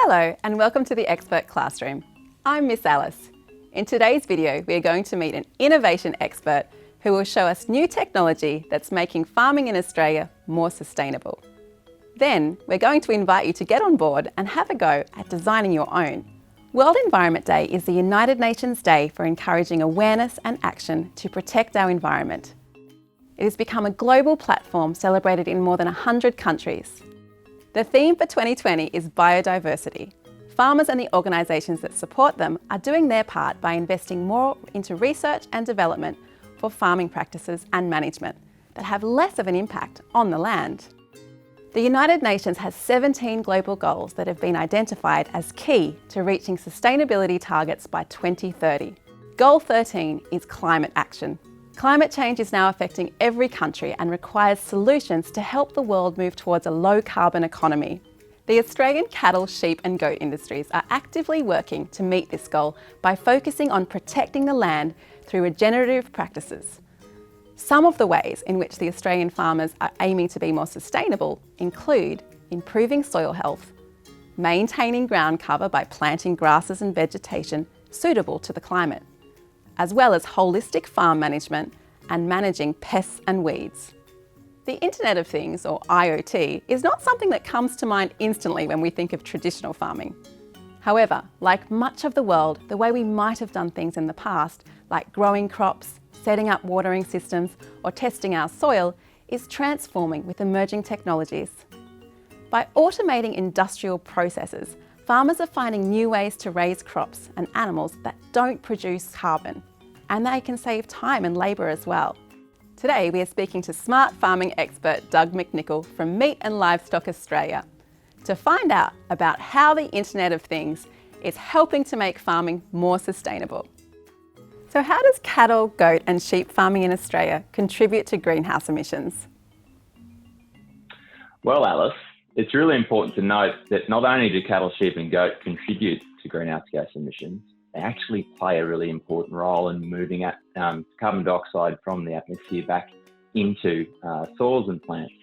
Hello and welcome to the Expert Classroom. I'm Miss Alice. In today's video, we are going to meet an innovation expert who will show us new technology that's making farming in Australia more sustainable. Then, we're going to invite you to get on board and have a go at designing your own. World Environment Day is the United Nations Day for encouraging awareness and action to protect our environment. It has become a global platform celebrated in more than 100 countries. The theme for 2020 is biodiversity. Farmers and the organisations that support them are doing their part by investing more into research and development for farming practices and management that have less of an impact on the land. The United Nations has 17 global goals that have been identified as key to reaching sustainability targets by 2030. Goal 13 is climate action. Climate change is now affecting every country and requires solutions to help the world move towards a low-carbon economy. The Australian cattle, sheep and goat industries are actively working to meet this goal by focusing on protecting the land through regenerative practices. Some of the ways in which the Australian farmers are aiming to be more sustainable include improving soil health, maintaining ground cover by planting grasses and vegetation suitable to the climate, as well as holistic farm management and managing pests and weeds. The Internet of Things, or IoT, is not something that comes to mind instantly when we think of traditional farming. However, like much of the world, the way we might have done things in the past, like growing crops, setting up watering systems, or testing our soil, is transforming with emerging technologies. By automating industrial processes, farmers are finding new ways to raise crops and animals that don't produce carbon, and they can save time and labour as well. Today we are speaking to smart farming expert Doug McNicholl from Meat and Livestock Australia to find out about how the Internet of Things is helping to make farming more sustainable. So how does cattle, goat and sheep farming in Australia contribute to greenhouse emissions? Well, Alice, it's really important to note that not only do cattle, sheep and goat contribute to greenhouse gas emissions, they actually play a really important role in moving carbon dioxide from the atmosphere back into soils and plants.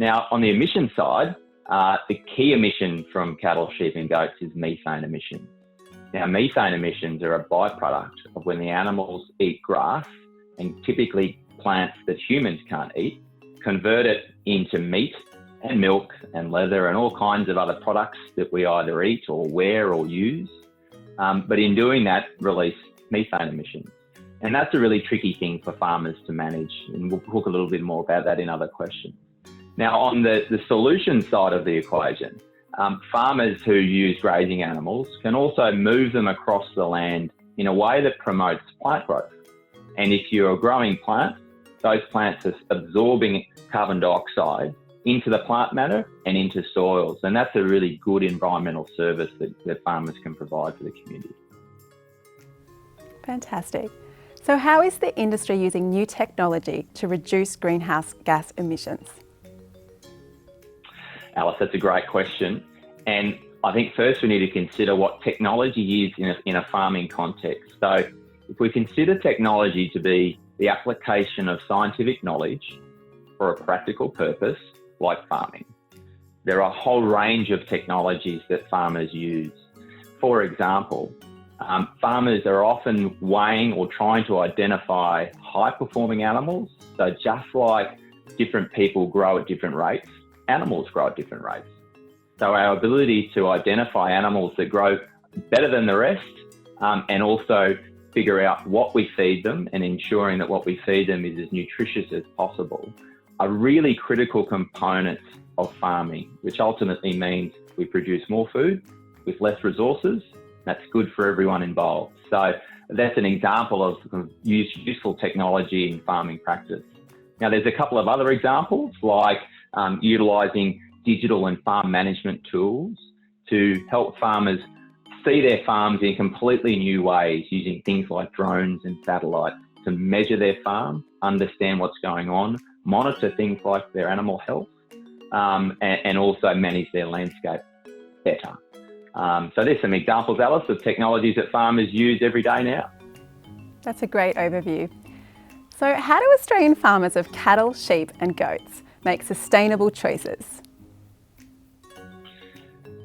Now, on the emission side, the key emission from cattle, sheep and goats is methane emissions. Now, methane emissions are a byproduct of when the animals eat grass, and typically plants that humans can't eat, convert it into meat and milk and leather and all kinds of other products that we either eat or wear or use. But in doing that, release methane emissions. And that's a really tricky thing for farmers to manage. And we'll talk a little bit more about that in other questions. Now, on the solution side of the equation, farmers who use grazing animals can also move them across the land in a way that promotes plant growth. And if you're growing plants, those plants are absorbing carbon dioxide into the plant matter and into soils. And that's a really good environmental service that farmers can provide for the community. Fantastic. So how is the industry using new technology to reduce greenhouse gas emissions? Alice, that's a great question. And I think first we need to consider what technology is in a farming context. So if we consider technology to be the application of scientific knowledge for a practical purpose, like farming, there are a whole range of technologies that farmers use. For example, farmers are often weighing or trying to identify high-performing animals. So just like different people grow at different rates, animals grow at different rates. So our ability to identify animals that grow better than the rest and also figure out what we feed them and ensuring that what we feed them is as nutritious as possible are really critical components of farming, which ultimately means we produce more food with less resources. That's good for everyone involved. So that's an example of useful technology in farming practice. Now, there's a couple of other examples like utilising digital and farm management tools to help farmers see their farms in completely new ways, using things like drones and satellites to measure their farm, understand what's going on, monitor things like their animal health, and also manage their landscape better. So there's some examples, Alice, of technologies that farmers use every day now. That's a great overview. So how do Australian farmers of cattle, sheep and goats make sustainable choices?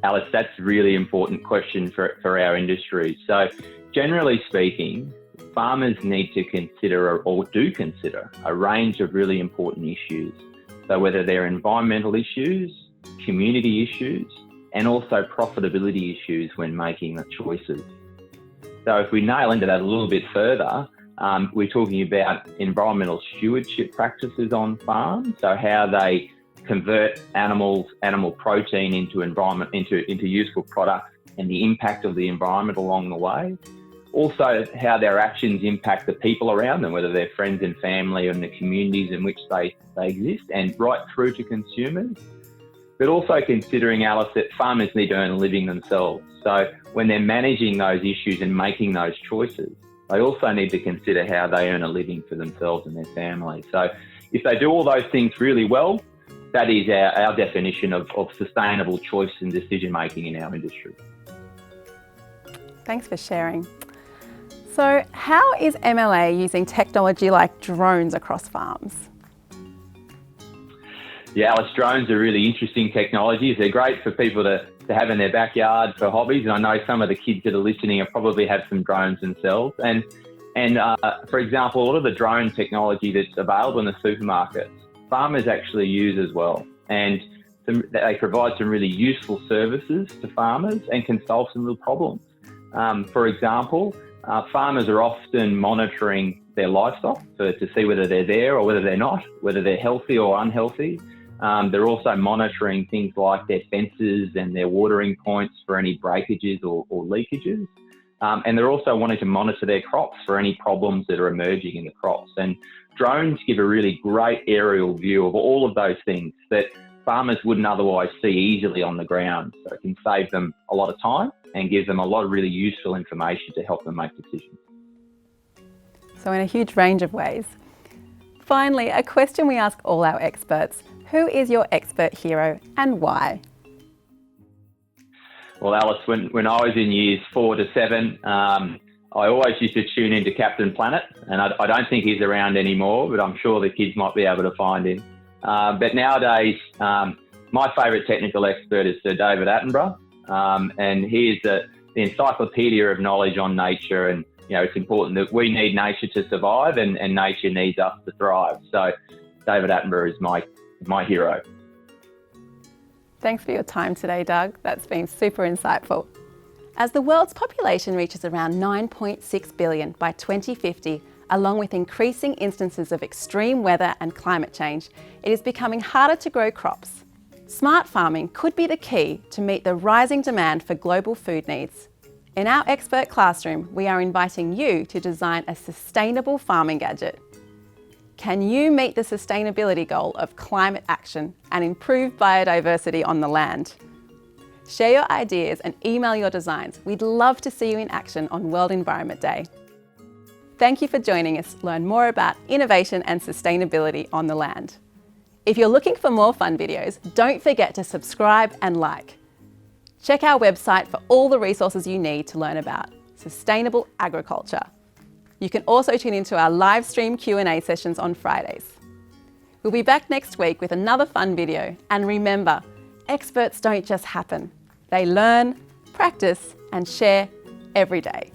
Alice, that's a really important question for our industry. So generally speaking, farmers need to consider or do consider a range of really important issues. So whether they're environmental issues, community issues, and also profitability issues when making the choices. So if we nail into that a little bit further, we're talking about environmental stewardship practices on farms, so how they convert animal protein into useful products and the impact of the environment along the way. Also, how their actions impact the people around them, whether they're friends and family and the communities in which they exist, and right through to consumers. But also considering, Alice, that farmers need to earn a living themselves. So when they're managing those issues and making those choices, they also need to consider how they earn a living for themselves and their family. So if they do all those things really well, that is our definition of sustainable choice and decision making in our industry. Thanks for sharing. So how is MLA using technology like drones across farms? Yeah, Alice, drones are really interesting technologies. They're great for people to have in their backyard for hobbies. And I know some of the kids that are listening probably have some drones themselves. And for example, a lot of the drone technology that's available in the supermarkets, farmers actually use as well. And they provide some really useful services to farmers and can solve some real problems. For example, farmers are often monitoring their livestock to see whether they're there or whether they're not, whether they're healthy or unhealthy. They're also monitoring things like their fences and their watering points for any breakages or leakages. And they're also wanting to monitor their crops for any problems that are emerging in the crops. And drones give a really great aerial view of all of those things that farmers wouldn't otherwise see easily on the ground. So it can save them a lot of time and give them a lot of really useful information to help them make decisions. So in a huge range of ways. Finally, a question we ask all our experts. Who is your expert hero and why? Well, Alice, when I was in years 4 to 7, I always used to tune into Captain Planet, and I don't think he's around anymore, but I'm sure the kids might be able to find him. But nowadays, my favourite technical expert is Sir David Attenborough, and he is the encyclopedia of knowledge on nature. And it's important that we need nature to survive, and nature needs us to thrive. So David Attenborough is my hero. Thanks for your time today, Doug. That's been super insightful. As the world's population reaches around 9.6 billion by 2050, along with increasing instances of extreme weather and climate change, it is becoming harder to grow crops. Smart farming could be the key to meet the rising demand for global food needs. In our expert classroom, we are inviting you to design a sustainable farming gadget. Can you meet the sustainability goal of climate action and improve biodiversity on the land? Share your ideas and email your designs. We'd love to see you in action on World Environment Day. Thank you for joining us to learn more about innovation and sustainability on the land. If you're looking for more fun videos, don't forget to subscribe and like. Check our website for all the resources you need to learn about sustainable agriculture. You can also tune into our live stream Q&A sessions on Fridays. We'll be back next week with another fun video. And remember, experts don't just happen. They learn, practice, and share every day.